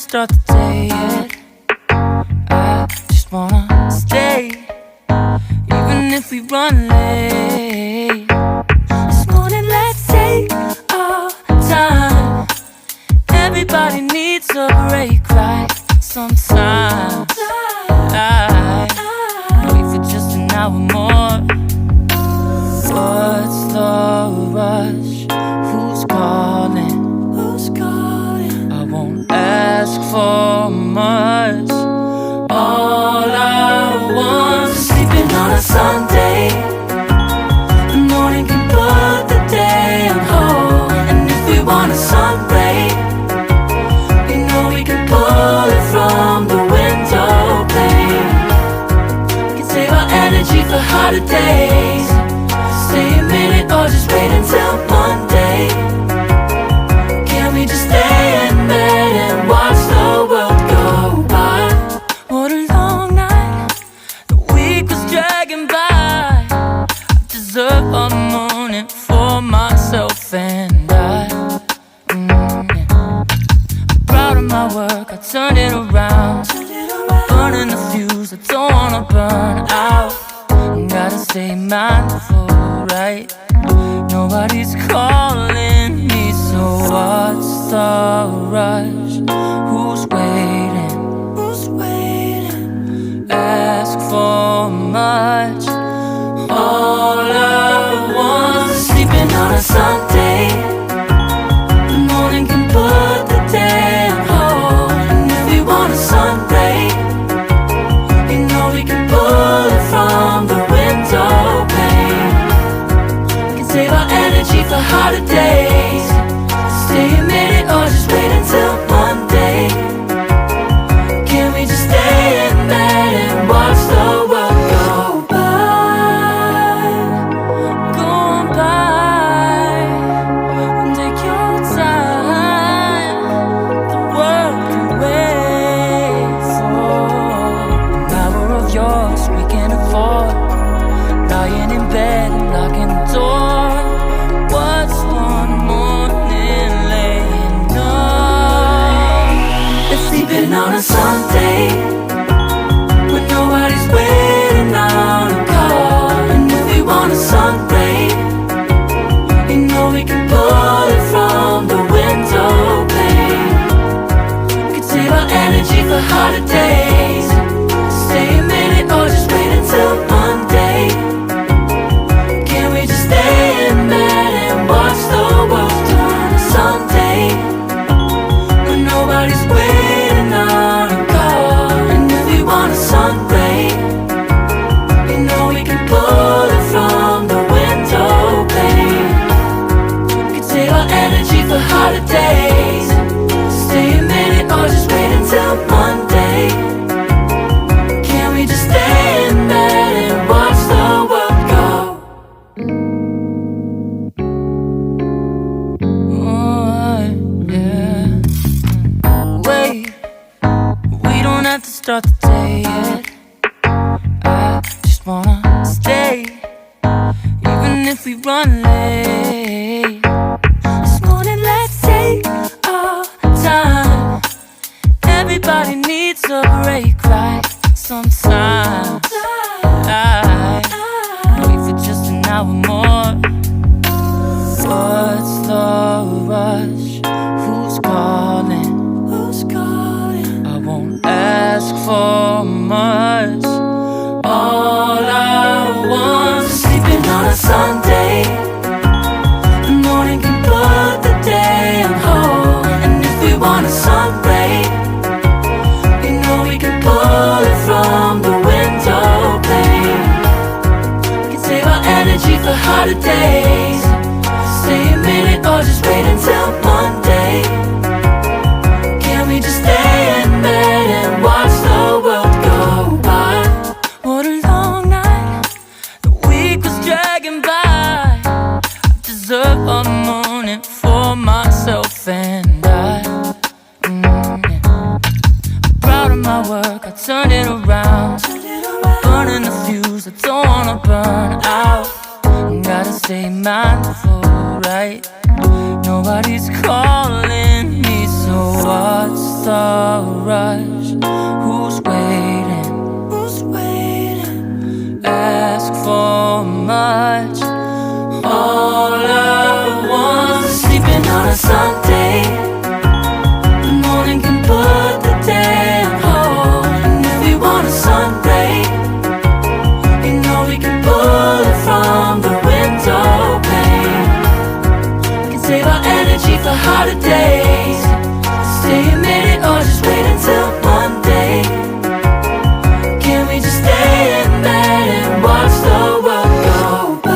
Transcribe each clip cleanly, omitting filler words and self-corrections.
start the day yet. I just wanna stay, even if we run late. This morning let's take our time. Everybody needs a break, right? Sometimes I wait for just an hour more. What's the rush? Who's calling? Who's calling? I won't ask for much. All I want is sleeping on a Sunday. The morning can put the day on hold. And if we want a sun ray, you know we can pull it from the window pane. We can save our energy for harder days. Stay a minute or just wait until Monday. Can we just stay in bed and watch the world go by? What a long night, the week was dragging by. I deserve a morning for myself and I. I'm proud of my work, I turned it around. Burning the fuse, I don't wanna burn out. Gotta stay mindful, right? Nobody's calling me, so what's the rush? Who's waiting? Who's waiting? Ask for much. All I want is sleeping on a Sunday. The morning can put the day on hold. And if we want a sun ray, you know we can pull it from the window pane. We can save our energy for harder days. Stay a minute or just wait until Monday. Can we just stay in bed and watch the world go by? Go on by and take your time. The world can wait for an hour of yours we can afford. Lying in bed and locking the door. What's one morning laying up? It's sleeping on a Sunday when nobody's waiting on a call. And if we want a sun ray, you know we can pull it from the window pane. We can save our energy for harder days. Stay a minute or just wait until Monday. Can we just stay in bed and watch the world turn to Sunday when nobody's waiting on a call? And if we want a sun ray, you know we can pull it from the window pane. We can save our energy for harder days. Stay a minute or just wait until Monday. Can we just stay in bed and watch the world go? Oh, yeah. Wait, we don't have to start the day yet. I just wanna stay, even if we run late. This morning let's take our time. Everybody needs a break, right? Sometimes I wait for just an hour more. What's the rush? Who's calling? Who's calling? I won't ask for much. All I want is sleeping on a Sunday. The morning can put the day on hold. And if we want a sun ray, you know we can pull it from the window pane. We can save our energy for harder days. Stay a minute or just wait until Monday. Can we just stay in bed and watch the world go by? What a long night, the week was dragging by. I deserve a morning for myself and I. Proud of my work, I turned it around. Burning the fuse, I don't wanna burn out. Gotta stay mindful, right? Nobody's calling me, so what's the ask for much. All I want is sleeping on a Sunday. The morning can put the day on hold. And if we want a sun ray, you know we can pull it from the window pane. We can save our energy for harder days. Stay a minute or just wait until Monday. Can we just stay in bed and watch the world go by?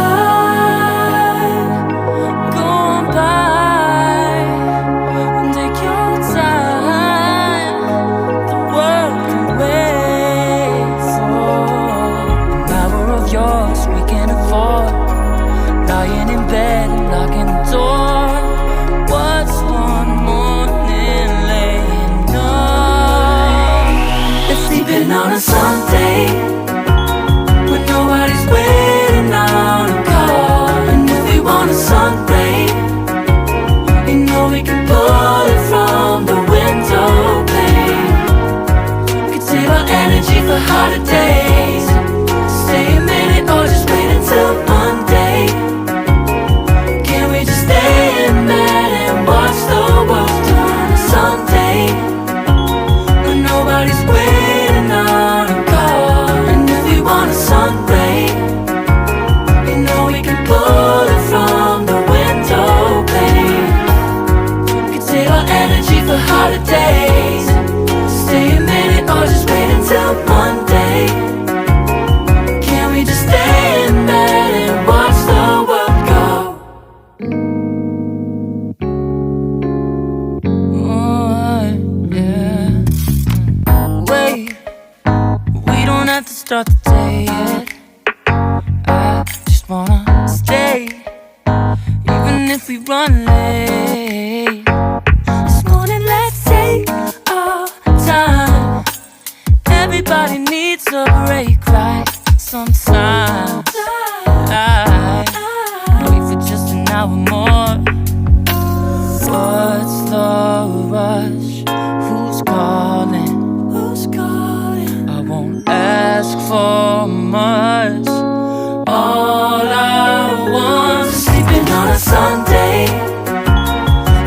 Go on by and take your time. The world can wait for an hour of yours we can afford. Lying in bed and locking the door. What's one morning laying up? It's sleeping on a Sunday when nobody's waiting on a call. And if we want a sun ray, you know we can pull it from the window pane. We can save our energy for harder days. Stay a minute or just wait until Monday. Can we just stay in bed and watch the world turn to Sunday when nobody's waiting on a call? And if we want a sun ray, you know we can pull it from the window pane. We can save our energy for harder days. Stay a minute or just wait until Monday. Can we just stay in bed and watch the world go? Yeah. Wait, we don't have to start the day yet. I just wanna stay, even if we run late. This morning, let's take our time. Everybody needs a break, right? Sometimes I wait for just an hour more. What's the rush? Who's calling? Who's calling? I won't ask for much. All I want is sleeping on a Sunday.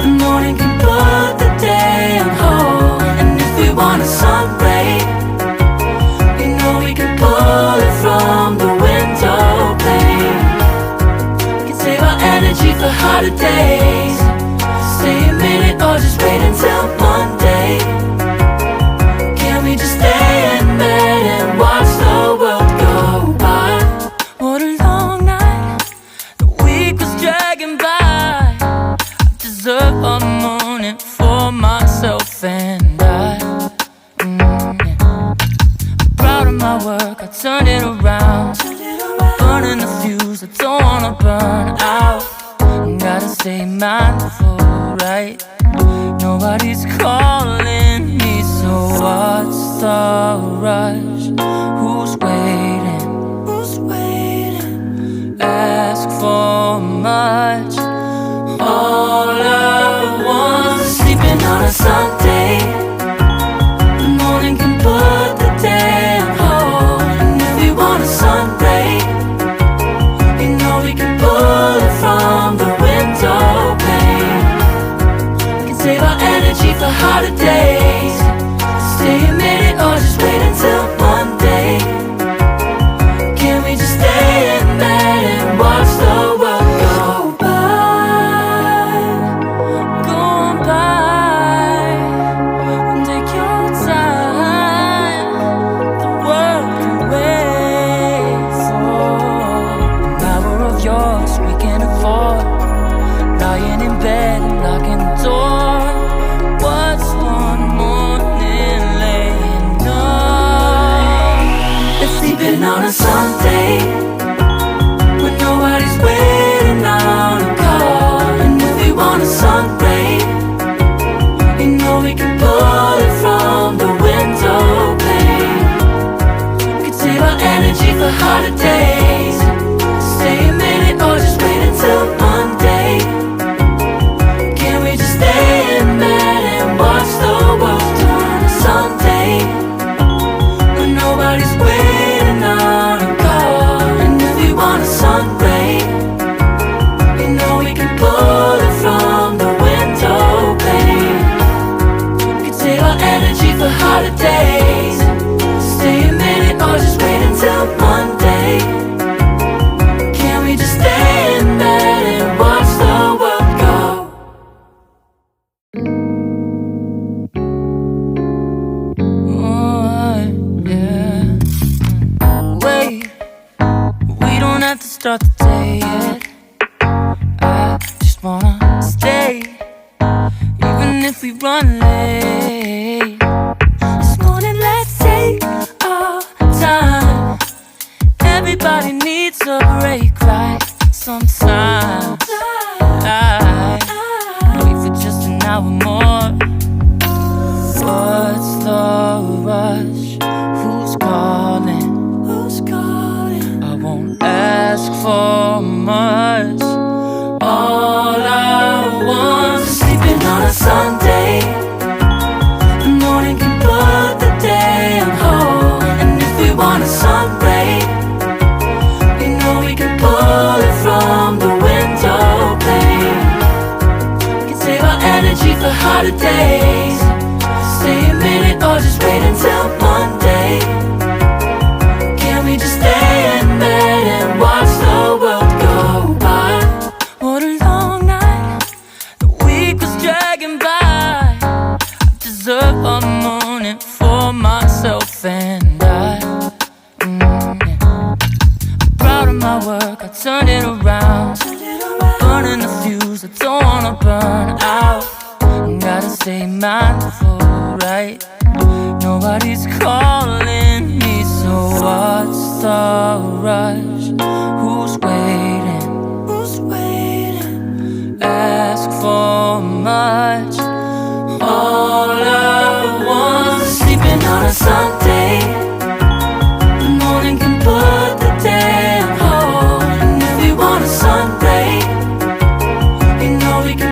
The morning can put the day on hold. And if we want a sun ray, you know we can pull it from the window pane. We can save our energy for harder days. Stay a minute or just wait until Monday. Can we just stay in bed and watch the world go by? What a long night, the week was dragging by. I deserve a morning for myself and I. Yeah. I'm proud of my work, I turned it around. I'm burning the fuse, I don't wanna burn out. Gotta stay mindful, right? Nobody's calling me, so what's the rush? Who's waiting? Who's waiting? Ask for much. All I want is sleeping on a Sunday. The morning can put the day on hold. And if we want a sun ray, you know we can pull it from the window pane. We can save our energy for harder days. Stay a minute or just wait until Monday. Can we just stay in bed and watch the world go have to start the day yet. I just wanna stay, even if we run late. This morning let's take our time. Everybody needs a break, right? Sometimes I wait for just an hour more. What's the rush? Who's calling? Who's calling? I won't ask for much. All I want is sleeping on a Sunday. The morning can put the day on hold. And if we want a sun ray, we know we can pull it from the window pane. We can save our energy for harder days. Stay a minute or just wait until Monday. Can we just stay in bed and watch the world go by? What a long night, the week was dragging by. I deserve a moment for myself and I. I'm proud of my work, I turned it around. Burning the fuse, I don't wanna burn out. Gotta stay mindful, right? Nobody's calling me, so what's the rush? Who's waiting? Who's waiting? Ask for my